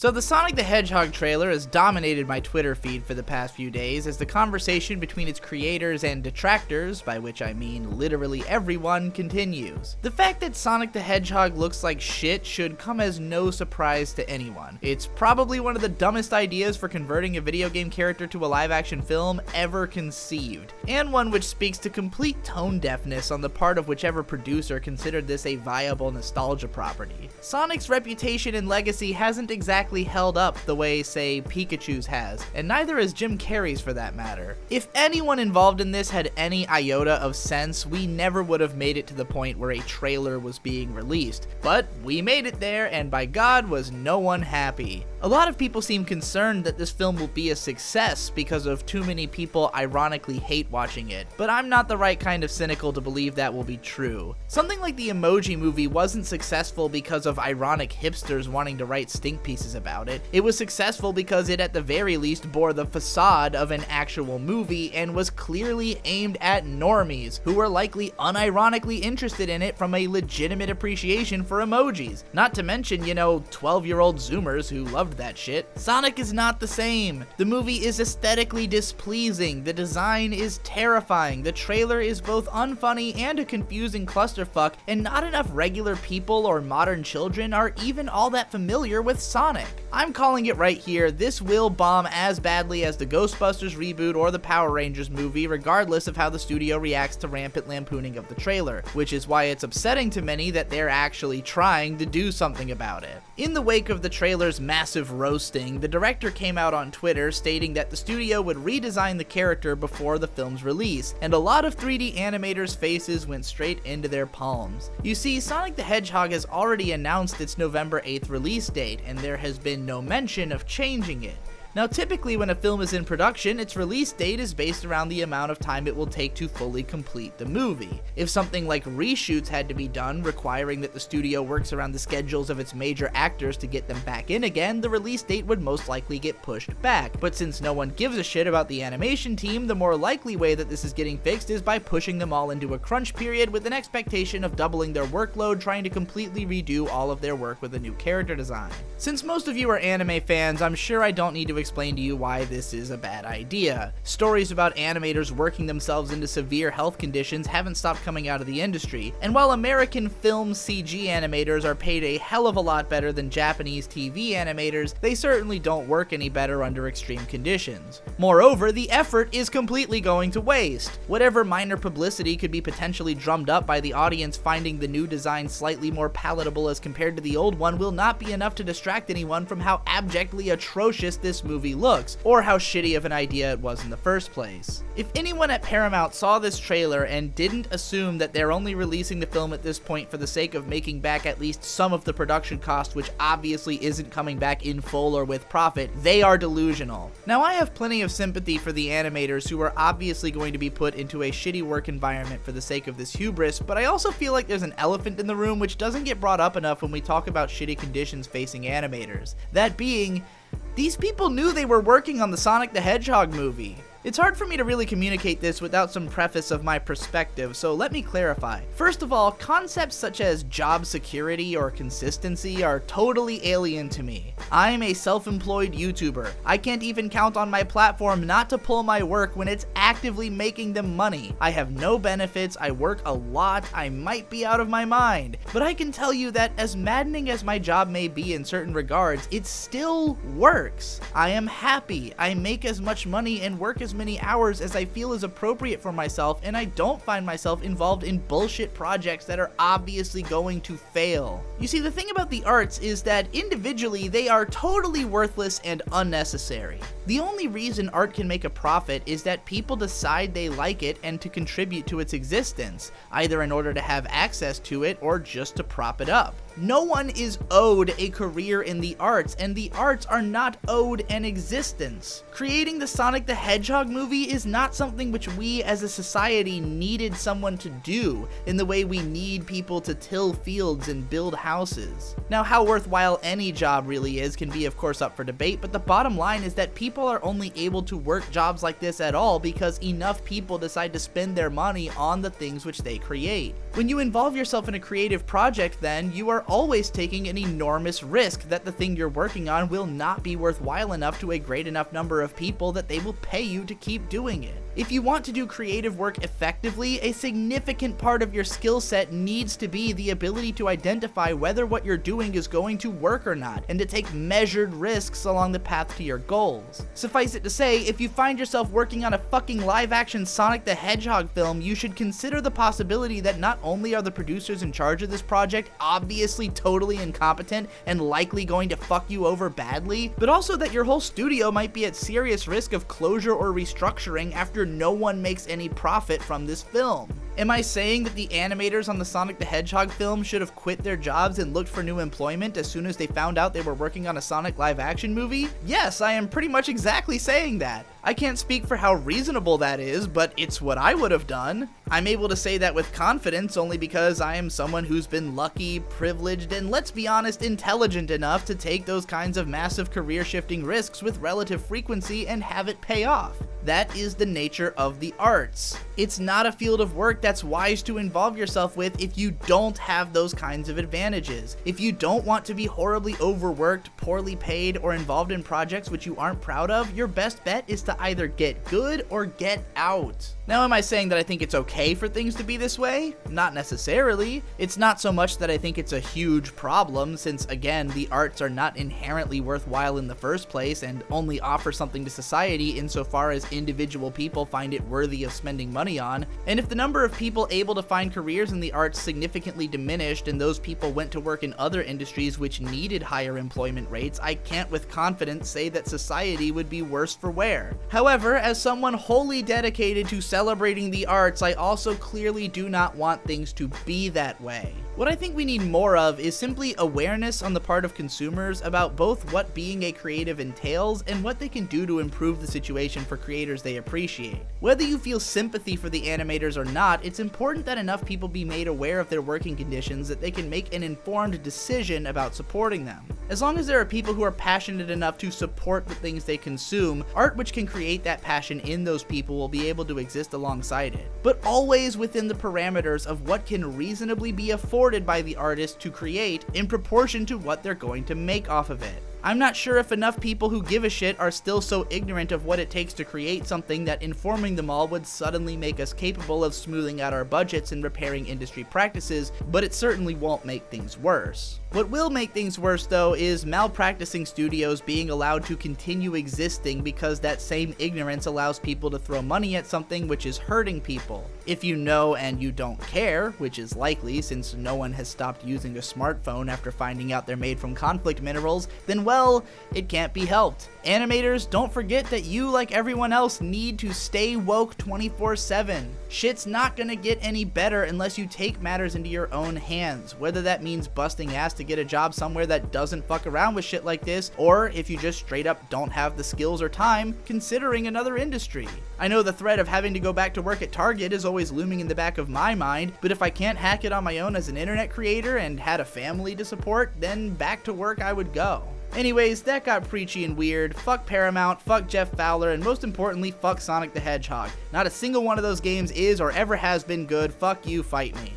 So the Sonic the Hedgehog trailer has dominated my Twitter feed for the past few days as the conversation between its creators and detractors, by which I mean literally everyone, continues. The fact that Sonic the Hedgehog looks like shit should come as no surprise to anyone. It's probably one of the dumbest ideas for converting a video game character to a live-action film ever conceived, and one which speaks to complete tone deafness on the part of whichever producer considered this a viable nostalgia property. Sonic's reputation and legacy hasn't exactly held up the way, say, Pikachu's has, and neither has Jim Carrey's for that matter. If anyone involved in this had any iota of sense, we never would have made it to the point where a trailer was being released. But we made it there, and by God was no one happy. A lot of people seem concerned that this film will be a success because of too many people ironically hate watching it, but I'm not the right kind of cynical to believe that will be true. Something like the Emoji Movie wasn't successful because of ironic hipsters wanting to write stink pieces about it. It was successful because it at the very least bore the facade of an actual movie and was clearly aimed at normies who were likely unironically interested in it from a legitimate appreciation for emojis. Not to mention, 12-year-old Zoomers who loved that shit. Sonic is not the same. The movie is aesthetically displeasing, the design is terrifying, the trailer is both unfunny and a confusing clusterfuck, and not enough regular people or modern children are even all that familiar with Sonic. I'm calling it right here, this will bomb as badly as the Ghostbusters reboot or the Power Rangers movie, regardless of how the studio reacts to rampant lampooning of the trailer, which is why it's upsetting to many that they're actually trying to do something about it. In the wake of the trailer's massive roasting, the director came out on Twitter stating that the studio would redesign the character before the film's release, and a lot of 3D animators' faces went straight into their palms. You see, Sonic the Hedgehog has already announced its November 8th release date, and there has been no mention of changing it. Now typically when a film is in production, its release date is based around the amount of time it will take to fully complete the movie. If something like reshoots had to be done, requiring that the studio works around the schedules of its major actors to get them back in again, the release date would most likely get pushed back. But since no one gives a shit about the animation team, the more likely way that this is getting fixed is by pushing them all into a crunch period with an expectation of doubling their workload trying to completely redo all of their work with a new character design. Since most of you are anime fans, I'm sure I don't need to explain to you why this is a bad idea. Stories about animators working themselves into severe health conditions haven't stopped coming out of the industry, and while American film CG animators are paid a hell of a lot better than Japanese TV animators, they certainly don't work any better under extreme conditions. Moreover, the effort is completely going to waste. Whatever minor publicity could be potentially drummed up by the audience finding the new design slightly more palatable as compared to the old one will not be enough to distract anyone from how abjectly atrocious this movie looks, or how shitty of an idea it was in the first place. If anyone at Paramount saw this trailer and didn't assume that they're only releasing the film at this point for the sake of making back at least some of the production cost, which obviously isn't coming back in full or with profit, they are delusional. Now I have plenty of sympathy for the animators who are obviously going to be put into a shitty work environment for the sake of this hubris, but I also feel like there's an elephant in the room which doesn't get brought up enough when we talk about shitty conditions facing animators. That being, these people knew they were working on the Sonic the Hedgehog movie. It's hard for me to really communicate this without some preface of my perspective, so let me clarify. First of all, concepts such as job security or consistency are totally alien to me. I'm a self-employed YouTuber. I can't even count on my platform not to pull my work when it's actively making them money. I have no benefits, I work a lot, I might be out of my mind. But I can tell you that as maddening as my job may be in certain regards, it still works. I am happy, I make as much money and work as many hours as I feel is appropriate for myself, and I don't find myself involved in bullshit projects that are obviously going to fail. You see, the thing about the arts is that individually they are totally worthless and unnecessary. The only reason art can make a profit is that people decide they like it and to contribute to its existence, either in order to have access to it or just to prop it up. No one is owed a career in the arts, and the arts are not owed an existence. Creating the Sonic the Hedgehog movie is not something which we as a society needed someone to do, in the way we need people to till fields and build houses. Now, how worthwhile any job really is can be of course up for debate, but the bottom line is that people are only able to work jobs like this at all because enough people decide to spend their money on the things which they create. When you involve yourself in a creative project, then, you are always taking an enormous risk that the thing you're working on will not be worthwhile enough to a great enough number of people that they will pay you to keep doing it. If you want to do creative work effectively, a significant part of your skill set needs to be the ability to identify whether what you're doing is going to work or not, and to take measured risks along the path to your goals. Suffice it to say, if you find yourself working on a fucking live-action Sonic the Hedgehog film, you should consider the possibility that not only are the producers in charge of this project obviously totally incompetent and likely going to fuck you over badly, but also that your whole studio might be at serious risk of closure or restructuring after no one makes any profit from this film. Am I saying that the animators on the Sonic the Hedgehog film should have quit their jobs and looked for new employment as soon as they found out they were working on a Sonic live-action movie? Yes, I am pretty much exactly saying that. I can't speak for how reasonable that is, but it's what I would have done. I'm able to say that with confidence only because I am someone who's been lucky, privileged, and let's be honest, intelligent enough to take those kinds of massive career-shifting risks with relative frequency and have it pay off. That is the nature of the arts. It's not a field of work that's wise to involve yourself with if you don't have those kinds of advantages. If you don't want to be horribly overworked, poorly paid, or involved in projects which you aren't proud of, your best bet is to either get good or get out. Now, am I saying that I think it's okay for things to be this way? Not necessarily. It's not so much that I think it's a huge problem, since again, the arts are not inherently worthwhile in the first place and only offer something to society insofar as individual people find it worthy of spending money on. And if the number of people able to find careers in the arts significantly diminished and those people went to work in other industries which needed higher employment rates, I can't with confidence say that society would be worse for wear. However, as someone wholly dedicated to celebrating the arts, I also clearly do not want things to be that way. What I think we need more of is simply awareness on the part of consumers about both what being a creative entails and what they can do to improve the situation for creators they appreciate. Whether you feel sympathy for the animators or not, it's important that enough people be made aware of their working conditions that they can make an informed decision about supporting them. As long as there are people who are passionate enough to support the things they consume, art which can create that passion in those people will be able to exist alongside it. But always within the parameters of what can reasonably be afforded by the artist to create in proportion to what they're going to make off of it. I'm not sure if enough people who give a shit are still so ignorant of what it takes to create something that informing them all would suddenly make us capable of smoothing out our budgets and repairing industry practices, but it certainly won't make things worse. What will make things worse, though, is malpracticing studios being allowed to continue existing because that same ignorance allows people to throw money at something which is hurting people. If you know and you don't care, which is likely since no one has stopped using a smartphone after finding out they're made from conflict minerals, then well, it can't be helped. Animators, don't forget that you, like everyone else, need to stay woke 24/7. Shit's not gonna get any better unless you take matters into your own hands, whether that means busting ass to get a job somewhere that doesn't fuck around with shit like this, or if you just straight up don't have the skills or time, considering another industry. I know the threat of having to go back to work at Target is always looming in the back of my mind, but if I can't hack it on my own as an internet creator and had a family to support, then back to work I would go. Anyways, that got preachy and weird. Fuck Paramount, fuck Jeff Fowler, and most importantly, fuck Sonic the Hedgehog. Not a single one of those games is or ever has been good. Fuck you, fight me.